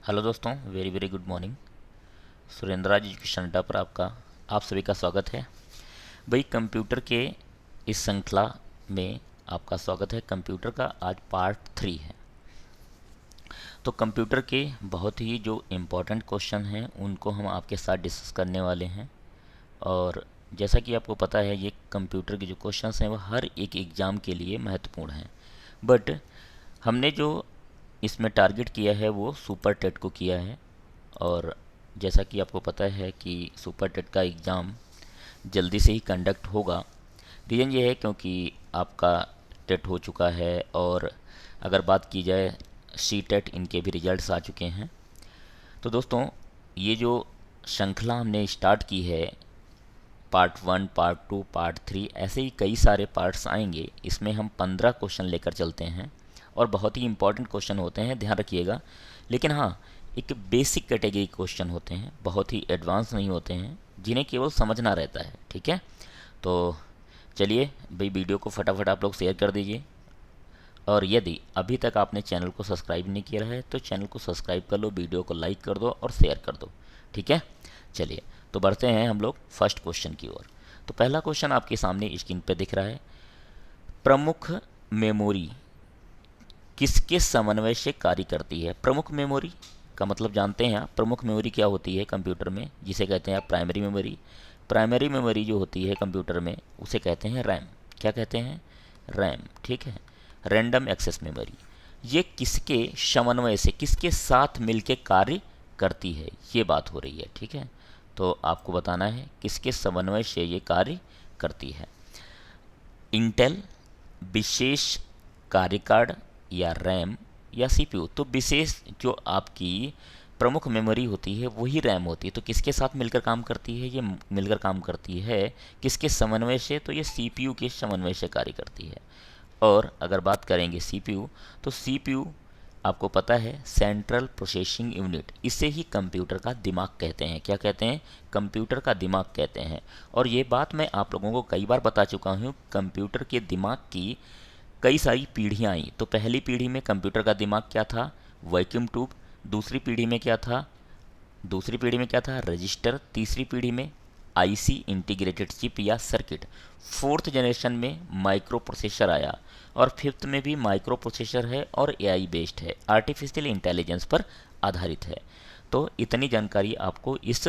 Hello दोस्तों, very very good morning. Surendra Raj education Adda पर आप सभी का स्वागत है। भाई, कंप्यूटर के इस श्रृंखला में आपका स्वागत है। कंप्यूटर का आज पार्ट 3 है। तो कंप्यूटर के बहुत ही जो इम्पोर्टेंट क्वेश्चन हैं उनको हम आपके साथ डिस्कस करने वाले हैं। और जैसा कि आपको पता है, ये कंप्यूटर के जो क्वेश्चंस हैं वो हर एक एग्ज़ाम के लिए महत्वपूर्ण हैं। बट हमने जो इसमें टारगेट किया है वो सुपर टेट को किया है। और जैसा कि आपको पता है कि सुपर टेट का एग्ज़ाम जल्दी से ही कंडक्ट होगा। रीज़न ये है क्योंकि आपका टेट हो चुका है, और अगर बात की जाए सी टेट, इनके भी रिजल्ट्स आ चुके हैं। तो दोस्तों, ये जो श्रृंखला हमने स्टार्ट की है, पार्ट 1, पार्ट 2, पार्ट 3, ऐसे ही कई सारे पार्ट्स आएंगे। इसमें हम 15 क्वेश्चन लेकर चलते हैं और बहुत ही इंपॉर्टेंट क्वेश्चन होते हैं, ध्यान रखिएगा। लेकिन हाँ, एक बेसिक कैटेगरी क्वेश्चन होते हैं, बहुत ही एडवांस नहीं होते हैं, जिन्हें केवल समझना रहता है। ठीक है, तो चलिए भाई, वीडियो को फटाफट आप लोग शेयर कर दीजिए। और यदि अभी तक आपने चैनल को सब्सक्राइब नहीं किया है तो चैनल को सब्सक्राइब कर लो, वीडियो को लाइक कर दो और शेयर कर दो। ठीक है, चलिए तो बढ़ते हैं हम लोग फर्स्ट क्वेश्चन की ओर। तो पहला क्वेश्चन आपके सामने स्क्रीन पे दिख रहा है। प्रमुख मेमोरी किसके समन्वय से कार्य करती है? प्रमुख मेमोरी का मतलब जानते हैं आप। प्रमुख मेमोरी क्या होती है कंप्यूटर में, जिसे कहते हैं आप प्राइमरी मेमोरी। प्राइमरी मेमोरी जो होती है कंप्यूटर में उसे कहते हैं रैम। क्या कहते हैं? रैम। ठीक है, रैंडम एक्सेस मेमोरी। ये किसके समन्वय से, किसके साथ मिलके कार्य करती है, ये बात हो रही है। ठीक है, तो आपको बताना है किसके समन्वय से ये कार्य करती है। इंटेल, विशेष कार्य कार्ड, या रैम, या सीपीयू। तो विशेष जो आपकी प्रमुख मेमोरी होती है वही रैम होती है। तो किसके साथ मिलकर काम करती है? ये मिलकर काम करती है किसके समन्वय से? तो ये सीपीयू के समन्वय से कार्य करती है। और अगर बात करेंगे सीपीयू, तो सीपीयू आपको पता है सेंट्रल प्रोसेसिंग यूनिट, इसे ही कंप्यूटर का दिमाग कहते हैं। क्या कहते हैं? कंप्यूटर का दिमाग कहते हैं। और ये बात मैं आप लोगों को कई बार बता चुका हूँ। कंप्यूटर के दिमाग की कई सारी पीढ़ियाँ आई। तो पहली पीढ़ी में कंप्यूटर का दिमाग क्या था? Vacuum tube. दूसरी पीढ़ी में क्या था? रजिस्टर। तीसरी पीढ़ी में आईसी, इंटीग्रेटेड चिप या सर्किट। फोर्थ जनरेशन में माइक्रो प्रोसेसर आया। और फिफ्थ में भी माइक्रो प्रोसेसर है और एआई बेस्ड है, आर्टिफिशियल इंटेलिजेंस पर आधारित है। तो इतनी जानकारी आपको इस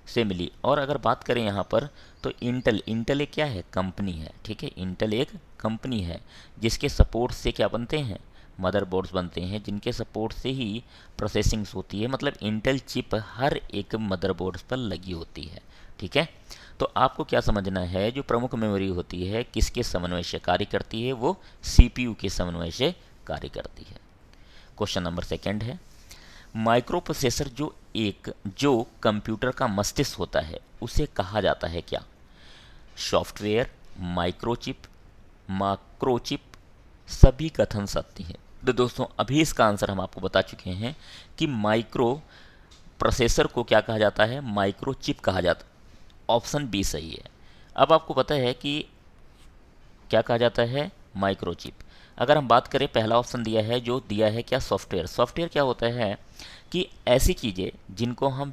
से मिली। और अगर बात करें यहाँ पर, तो इंटेल एक क्या है? कंपनी है। ठीक है, इंटेल एक कंपनी है जिसके सपोर्ट से क्या बनते हैं? मदरबोर्ड्स बनते हैं, जिनके सपोर्ट से ही प्रोसेसिंग्स होती है। मतलब इंटेल चिप हर एक मदरबोर्ड्स पर लगी होती है। ठीक है, तो आपको क्या समझना है, जो प्रमुख मेमोरी होती है किसके समन्वय से कार्य करती है? वो सीपीयू के समन्वय से कार्य करती है। क्वेश्चन नंबर सेकंड है, माइक्रो प्रोसेसर जो कंप्यूटर का मस्तिष्क होता है उसे कहा जाता है क्या? सॉफ्टवेयर, माइक्रोचिप, माक्रोचिप, सभी कथन सत्य हैं। तो दोस्तों, अभी इसका आंसर हम आपको बता चुके हैं कि माइक्रो प्रोसेसर को क्या कहा जाता है? माइक्रोचिप कहा जाता है। ऑप्शन बी सही है। अब आपको पता है कि क्या कहा जाता है? माइक्रोचिप। अगर हम बात करें, पहला ऑप्शन दिया है, जो दिया है क्या? सॉफ्टवेयर। सॉफ्टवेयर क्या होता है कि ऐसी चीज़ें जिनको हम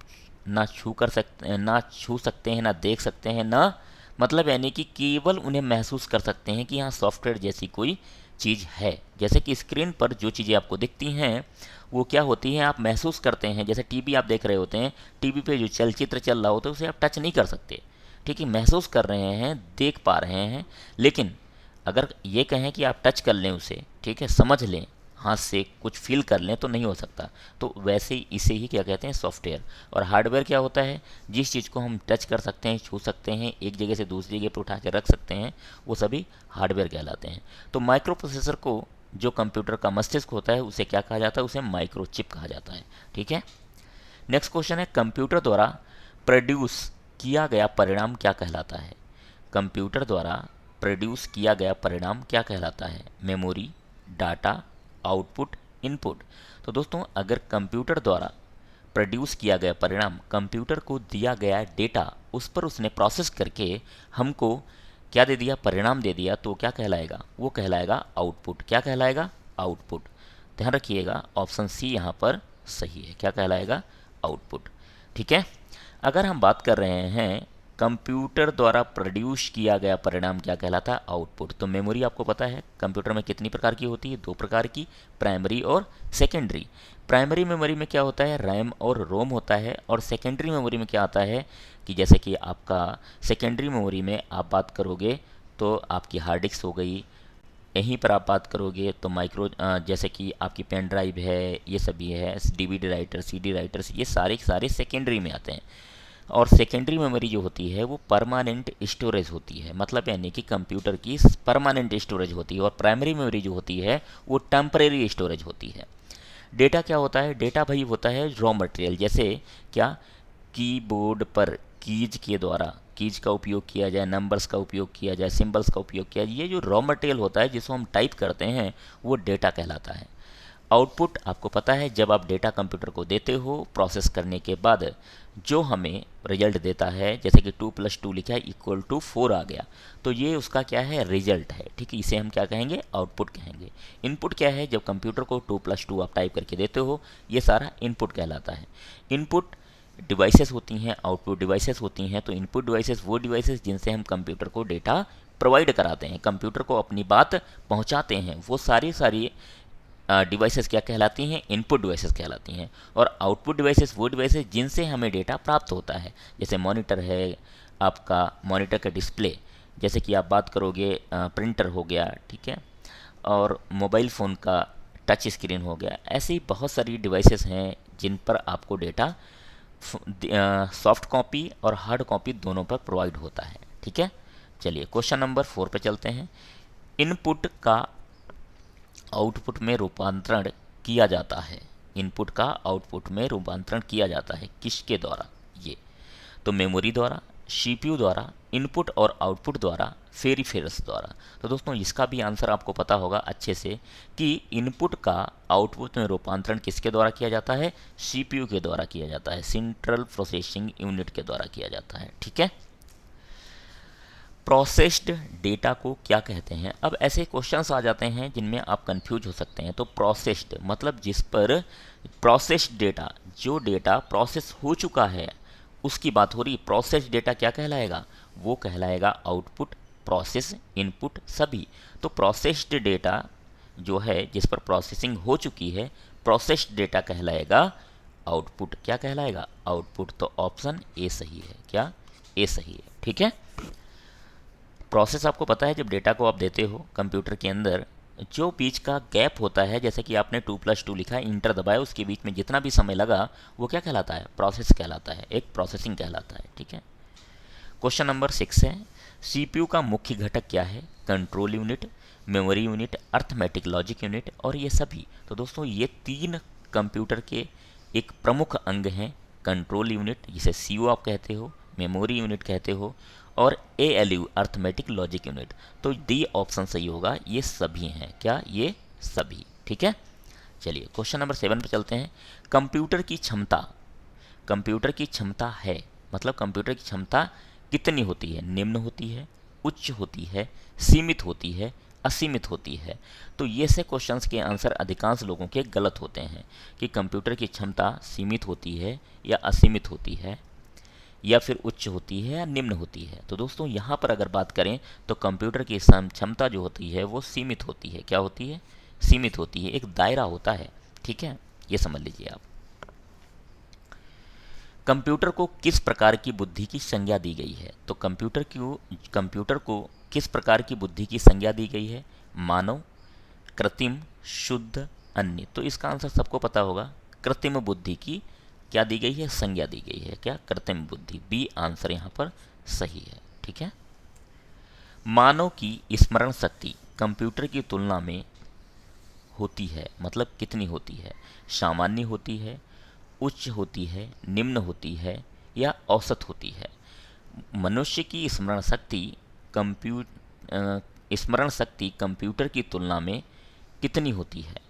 ना छू सकते हैं, ना देख सकते हैं, ना मतलब यानी कि केवल उन्हें महसूस कर सकते हैं कि हाँ, सॉफ्टवेयर जैसी कोई चीज़ है। जैसे कि स्क्रीन पर जो चीज़ें आपको दिखती हैं वो क्या होती हैं? आप महसूस करते हैं। जैसे टीवी आप देख रहे होते हैं, टीवी पे जो चलचित्र चल रहा होता है उसे आप टच नहीं कर सकते। ठीक है, महसूस कर रहे हैं, देख पा रहे हैं। लेकिन अगर ये कहें कि आप टच कर लें उसे, ठीक है, समझ लें, हाथ से कुछ फील कर लें, तो नहीं हो सकता। तो वैसे ही इसे ही क्या कहते हैं? सॉफ्टवेयर। और हार्डवेयर क्या होता है? जिस चीज़ को हम टच कर सकते हैं, छू सकते हैं, एक जगह से दूसरी जगह पर उठा के रख सकते हैं, वो सभी हार्डवेयर कहलाते हैं। तो माइक्रो प्रोसेसर को, जो कंप्यूटर का मस्तिष्क होता है, उसे क्या कहा जाता है? उसे माइक्रोचिप कहा जाता है। ठीक है, नेक्स्ट क्वेश्चन है, कंप्यूटर द्वारा प्रोड्यूस किया गया परिणाम क्या कहलाता है? कंप्यूटर द्वारा प्रोड्यूस किया गया परिणाम क्या कहलाता है? Memory, data, output, input. तो दोस्तों, अगर कंप्यूटर द्वारा प्रोड्यूस किया गया परिणाम, कंप्यूटर को दिया गया डेटा, उस पर उसने प्रोसेस करके हमको क्या दे दिया? परिणाम दे दिया, तो क्या कहलाएगा? वो कहलाएगा आउटपुट। क्या कहलाएगा? आउटपुट। ध्यान रखिएगा, ऑप्शन सी यहाँ पर सही है। क्या कहलाएगा? आउटपुट। ठीक है। अगर हम बात कर रहे हैं कंप्यूटर द्वारा प्रोड्यूस किया गया परिणाम क्या कहलाता है? आउटपुट। तो मेमोरी आपको पता है कंप्यूटर में कितनी प्रकार की होती है? दो प्रकार की, प्राइमरी और सेकेंडरी। प्राइमरी मेमोरी में क्या होता है? रैम और रोम होता है। और सेकेंडरी मेमोरी में क्या आता है कि जैसे कि आपका सेकेंडरी मेमोरी में आप बात करोगे तो आपकी हार्ड डिस्क हो गई, यहीं पर आप बात करोगे तो माइक्रो जैसे कि आपकी पेन ड्राइव है, ये सभी है, डीवीडी राइटर, सीडी राइटर्स, ये सारे के सारे सेकेंडरी में आते हैं। और सेकेंडरी मेमोरी जो होती है वो परमानेंट स्टोरेज होती है, मतलब यानी कि कंप्यूटर की परमानेंट स्टोरेज होती है। और प्राइमरी मेमोरी जो होती है वो टेम्परेरी स्टोरेज होती है। डेटा क्या होता है? डेटा भाई होता है रॉ मटेरियल। जैसे क्या? कीबोर्ड पर कीज के द्वारा, कीज का उपयोग किया जाए, नंबर्स का उपयोग किया जाए, सिंबल्स का उपयोग किया जाए, ये जो रॉ मटेरियल होता है जिसको हम टाइप करते हैं वो डेटा कहलाता है। आउटपुट आपको पता है जब आप डेटा कंप्यूटर को देते हो प्रोसेस करने के बाद जो हमें रिजल्ट देता है, जैसे कि 2+2 लिखा है इक्वल टू 4 आ गया, तो ये उसका क्या है? रिजल्ट है। ठीक है, इसे हम क्या कहेंगे? आउटपुट कहेंगे। इनपुट क्या है? जब कंप्यूटर को 2+2 आप टाइप करके देते हो, ये सारा इनपुट कहलाता है। इनपुट डिवाइसेस होती हैं, आउटपुट डिवाइसेस होती हैं। तो इनपुट डिवाइसेस वो डिवाइसेस जिनसे हम कंप्यूटर को डेटा प्रोवाइड कराते हैं, कंप्यूटर को अपनी बात पहुंचाते हैं, वो सारी सारी डिवाइसेस क्या कहलाती हैं? इनपुट डिवाइसेस कहलाती हैं। और आउटपुट डिवाइसेस वो डिवाइसेस जिनसे हमें डेटा प्राप्त होता है, जैसे मॉनिटर है, आपका मॉनिटर का डिस्प्ले, जैसे कि आप बात करोगे प्रिंटर हो गया, ठीक है, और मोबाइल फ़ोन का टच स्क्रीन हो गया। ऐसी ही बहुत सारी डिवाइसेस हैं जिन पर आपको डेटा सॉफ्ट कॉपी और हार्ड कॉपी दोनों पर प्रोवाइड होता है। ठीक है, चलिए क्वेश्चन नंबर 4 पे चलते हैं। इनपुट का आउटपुट में रूपांतरण किया जाता है। इनपुट का आउटपुट में रूपांतरण किया जाता है किसके द्वारा? ये तो मेमोरी द्वारा, सीपीयू द्वारा, इनपुट और आउटपुट द्वारा, फेरिफेरस द्वारा। तो दोस्तों इसका भी आंसर आपको पता होगा अच्छे से कि इनपुट का आउटपुट में रूपांतरण किसके द्वारा किया जाता है? सीपीयू के द्वारा किया जाता है, सेंट्रल प्रोसेसिंग यूनिट के द्वारा किया जाता है। ठीक है। प्रोसेस्ड डेटा को क्या कहते हैं? अब ऐसे क्वेश्चंस आ जाते हैं जिनमें आप कंफ्यूज हो सकते हैं। तो प्रोसेस्ड मतलब जिस पर प्रोसेस्ड डेटा, जो डेटा प्रोसेस हो चुका है उसकी बात हो रही। प्रोसेस्ड डेटा क्या कहलाएगा? वो कहलाएगा आउटपुट, प्रोसेस, इनपुट सभी। तो प्रोसेस्ड डेटा जो है जिस पर प्रोसेसिंग हो चुकी है, प्रोसेस्ड डेटा कहलाएगा आउटपुट। क्या कहलाएगा? आउटपुट। तो ऑप्शन ए सही है। क्या? ए सही है। ठीक है। प्रोसेस आपको पता है जब डेटा को आप देते हो कंप्यूटर के अंदर, जो बीच का गैप होता है, जैसे कि आपने 2+2 लिखा है, इंटर दबाया, उसके बीच में जितना भी समय लगा वो क्या कहलाता है? प्रोसेस कहलाता है, एक प्रोसेसिंग कहलाता है। ठीक है। क्वेश्चन नंबर 6 है, सीपीयू का मुख्य घटक क्या है? Control unit, memory unit, arithmetic logic unit और ये सभी। तो दोस्तों ये तीन कंप्यूटर के एक प्रमुख अंग हैं। कंट्रोल यूनिट जिसे सीयू आप कहते हो, मेमोरी यूनिट कहते हो, और एएलयू अर्थमेटिक लॉजिक यूनिट। तो डी ऑप्शन सही होगा, ये सभी हैं। क्या? ये सभी। ठीक है। चलिए क्वेश्चन नंबर 7 पे चलते हैं। कंप्यूटर की क्षमता, कंप्यूटर की क्षमता है मतलब कंप्यूटर की क्षमता कितनी होती है? निम्न होती है, उच्च होती है, सीमित होती है, असीमित होती है। तो ये से क्वेश्चंस के आंसर अधिकांश लोगों के गलत होते हैं कि कंप्यूटर की क्षमता सीमित होती है या असीमित होती है या फिर उच्च होती है या निम्न होती है। तो दोस्तों यहाँ पर अगर बात करें तो कंप्यूटर की क्षमता जो होती है वो सीमित होती है। क्या होती है? सीमित होती है, एक दायरा होता है। ठीक है, ये समझ लीजिए आप। कंप्यूटर को किस प्रकार की बुद्धि की संज्ञा दी गई है? तो कंप्यूटर को किस प्रकार की बुद्धि की संज्ञा दी गई है? मानव, कृत्रिम, शुद्ध, अन्य। तो इसका आंसर सबको पता होगा, कृत्रिम बुद्धि की क्या दी गई है? संज्ञा दी गई है। क्या? कृत्रिम बुद्धि। बी आंसर यहाँ पर सही है। ठीक है। मानव की स्मरण शक्ति कंप्यूटर की तुलना में होती है मतलब कितनी होती है? सामान्य होती है, उच्च होती है, निम्न होती है या औसत होती है? मनुष्य की स्मरण शक्ति कंप्यूटर की तुलना में कितनी होती है?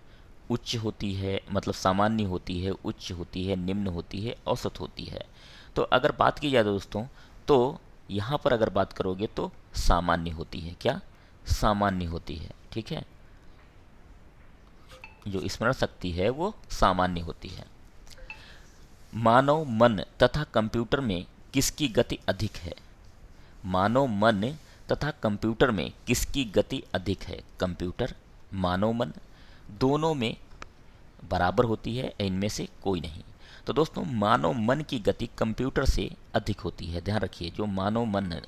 उच्च होती है मतलब सामान्य होती है, उच्च होती है, निम्न होती है, औसत होती है। तो अगर बात की जाए दोस्तों तो यहाँ पर अगर बात करोगे तो सामान्य होती है। क्या? सामान्य होती है। ठीक है, जो स्मरण शक्ति है वो सामान्य होती है। मानव मन तथा कंप्यूटर में किसकी गति अधिक है? मानव मन तथा कंप्यूटर में किसकी गति अधिक है? कंप्यूटर, मानव मन, दोनों में बराबर होती है, इनमें से कोई नहीं। तो दोस्तों मानव मन की गति कंप्यूटर से अधिक होती है। ध्यान रखिए, जो मानव मन,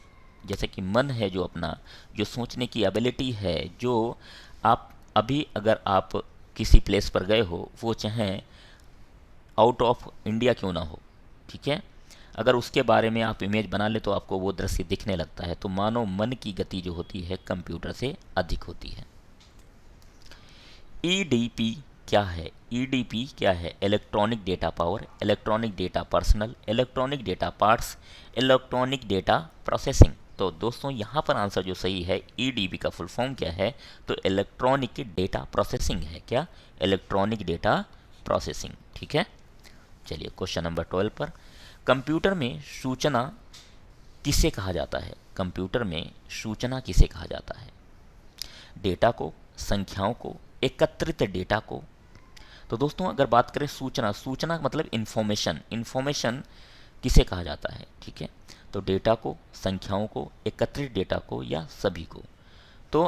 जैसे कि मन है जो अपना, जो सोचने की एबिलिटी है, जो आप अभी अगर आप किसी प्लेस पर गए हो, वो चाहे आउट ऑफ इंडिया क्यों ना हो, ठीक है, अगर उसके बारे में आप इमेज बना ले तो आपको वो दृश्य दिखने लगता है। तो मानव मन की गति जो होती है कंप्यूटर से अधिक होती है। ईडीपी क्या है? ईडीपी क्या है? Electronic data power, electronic data personal, electronic data parts, electronic data processing. तो दोस्तों यहाँ पर आंसर जो सही है, ईडीपी का फुल फॉर्म क्या है? तो इलेक्ट्रॉनिक डेटा प्रोसेसिंग है। क्या? Electronic data processing. ठीक है, चलिए क्वेश्चन नंबर 12 पर। कंप्यूटर में सूचना किसे कहा जाता है? कंप्यूटर में सूचना किसे कहा जाता है? डेटा को, संख्याओं को, एकत्रित डेटा को। तो दोस्तों अगर बात करें सूचना, सूचना मतलब इंफॉर्मेशन, इंफॉर्मेशन किसे कहा जाता है? ठीक है, तो डेटा को, संख्याओं को, एकत्रित डेटा को या सभी को। तो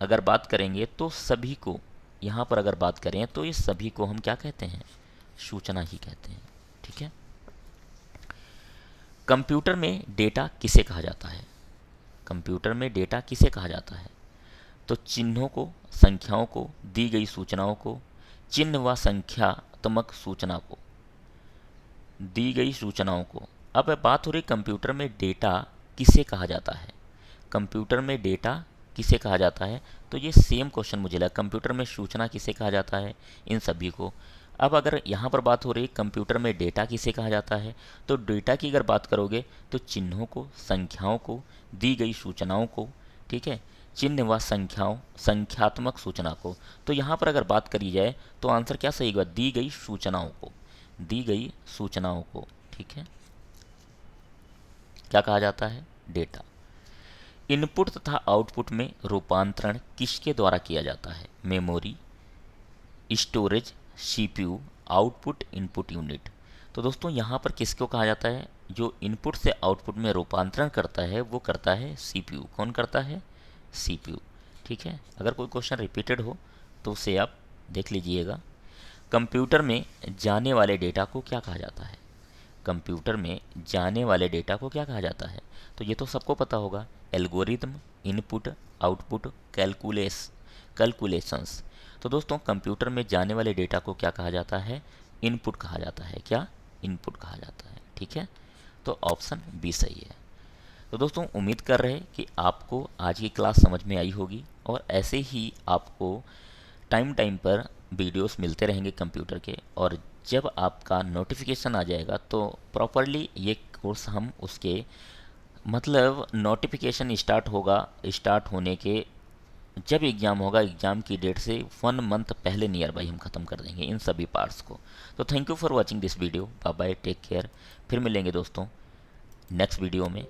अगर बात करेंगे तो सभी को, यहाँ पर अगर बात करें तो ये सभी को हम क्या कहते हैं? सूचना ही कहते हैं। ठीक है, कंप्यूटर में डेटा किसे कहा जाता है? कंप्यूटर में डेटा किसे कहा जाता है? तो चिन्हों को, संख्याओं को, दी गई सूचनाओं को, चिन्ह व संख्यात्मक सूचना को, दी गई सूचनाओं को। अब बात हो रही कंप्यूटर में डेटा किसे कहा जाता है? कंप्यूटर में डेटा किसे कहा जाता है? तो ये सेम क्वेश्चन मुझे लगा, कंप्यूटर में सूचना किसे कहा जाता है? इन सभी को। अब अगर यहाँ पर बात हो रही कंप्यूटर में डेटा किसे कहा जाता है, तो डेटा की अगर बात करोगे तो चिन्हों को, संख्याओं को, दी गई सूचनाओं को, ठीक है, चिन्ह व संख्याओं, संख्यात्मक सूचना को। तो यहाँ पर अगर बात करी जाए तो आंसर क्या सही होगा? दी गई सूचनाओं को, दी गई सूचनाओं को। ठीक है, क्या कहा जाता है? डेटा। इनपुट तथा आउटपुट में रूपांतरण किसके द्वारा किया जाता है? Memory, storage, CPU, output input unit. तो दोस्तों यहाँ पर किसको कहा जाता है? जो इनपुट से आउटपुट में रूपांतरण करता है वो करता है सीपीयू। कौन करता है? सीपीयू। ठीक है, अगर कोई क्वेश्चन रिपीटेड हो तो उसे आप देख लीजिएगा। कंप्यूटर में जाने वाले डेटा को क्या कहा जाता है? कंप्यूटर में जाने वाले डेटा को क्या कहा जाता है? तो ये तो सबको पता होगा, एल्गोरिथम, इनपुट, आउटपुट, कैलकुलेशंस। तो दोस्तों कंप्यूटर में जाने वाले डेटा को क्या कहा जाता है? इनपुट कहा जाता है। क्या? इनपुट कहा जाता है। ठीक है, तो ऑप्शन बी सही है। तो दोस्तों उम्मीद कर रहे हैं कि आपको आज की क्लास समझ में आई होगी और ऐसे ही आपको टाइम टाइम पर वीडियोस मिलते रहेंगे कंप्यूटर के, और जब आपका नोटिफिकेशन आ जाएगा तो प्रॉपरली ये कोर्स हम उसके मतलब नोटिफिकेशन स्टार्ट होगा, स्टार्ट होने के जब एग्ज़ाम होगा, एग्ज़ाम की डेट से 1 मंथ पहले नियर बाई हम ख़त्म कर देंगे इन सभी पार्ट्स को। तो thank you for watching this video. Bye bye, take care. फिर मिलेंगे दोस्तों नेक्स्ट वीडियो में।